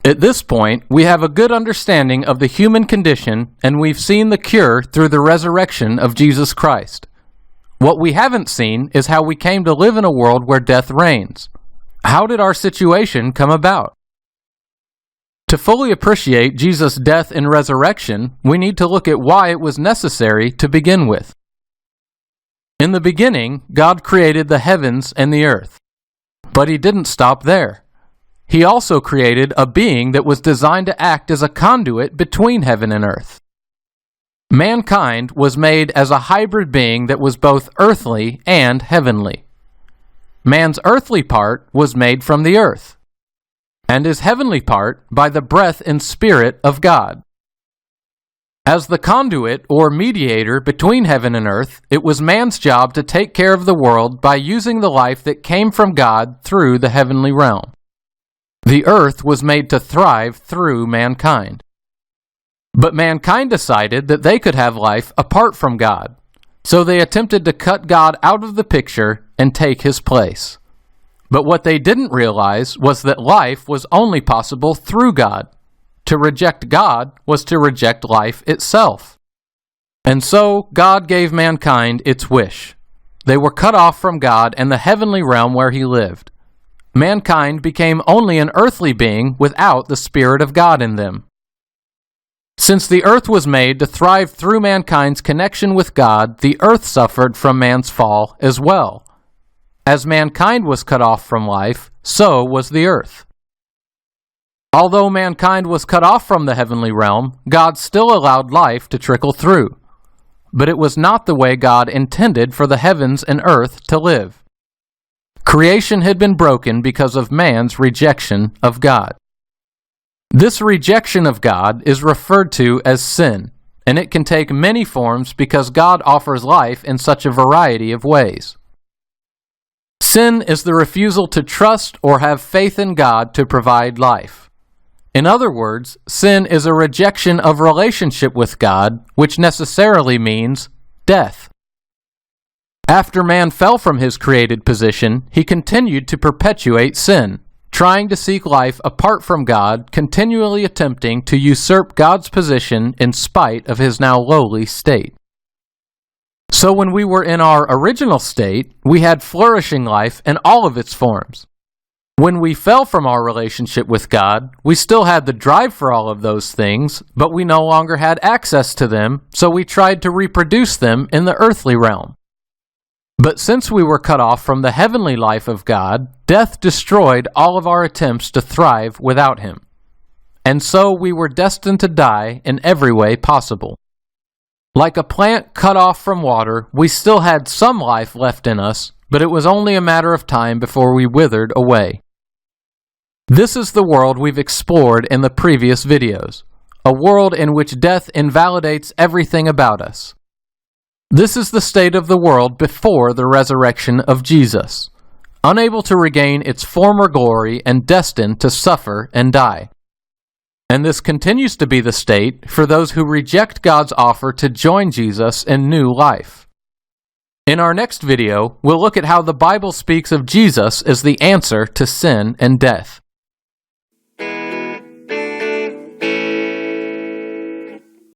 At this point, we have a good understanding of the human condition, and we've seen the cure through the resurrection of Jesus Christ. What we haven't seen is how we came to live in a world where death reigns. How did our situation come about? To fully appreciate Jesus' death and resurrection, we need to look at why it was necessary to begin with. In the beginning, God created the heavens and the earth. But He didn't stop there. He also created a being that was designed to act as a conduit between heaven and earth. Mankind was made as a hybrid being that was both earthly and heavenly. Man's earthly part was made from the earth, and his heavenly part by the breath and spirit of God. As the conduit or mediator between heaven and earth, it was man's job to take care of the world by using the life that came from God through the heavenly realm. The earth was made to thrive through mankind. But mankind decided that they could have life apart from God, so they attempted to cut God out of the picture and take His place. But what they didn't realize was that life was only possible through God. To reject God was to reject life itself. And so God gave mankind its wish. They were cut off from God and the heavenly realm where He lived. Mankind became only an earthly being without the Spirit of God in them. Since the earth was made to thrive through mankind's connection with God, the earth suffered from man's fall as well. As mankind was cut off from life, so was the earth. Although mankind was cut off from the heavenly realm, God still allowed life to trickle through. But it was not the way God intended for the heavens and earth to live. Creation had been broken because of man's rejection of God. This rejection of God is referred to as sin, and it can take many forms because God offers life in such a variety of ways. Sin is the refusal to trust or have faith in God to provide life. In other words, sin is a rejection of relationship with God, which necessarily means death. After man fell from his created position, he continued to perpetuate sin, trying to seek life apart from God, continually attempting to usurp God's position in spite of his now lowly state. So when we were in our original state, we had flourishing life in all of its forms. When we fell from our relationship with God, we still had the drive for all of those things, but we no longer had access to them, so we tried to reproduce them in the earthly realm. But since we were cut off from the heavenly life of God, death destroyed all of our attempts to thrive without Him. And so we were destined to die in every way possible. Like a plant cut off from water, we still had some life left in us, but it was only a matter of time before we withered away. This is the world we've explored in the previous videos, a world in which death invalidates everything about us. This is the state of the world before the resurrection of Jesus, unable to regain its former glory and destined to suffer and die. And this continues to be the state for those who reject God's offer to join Jesus in new life. In our next video, we'll look at how the Bible speaks of Jesus as the answer to sin and death.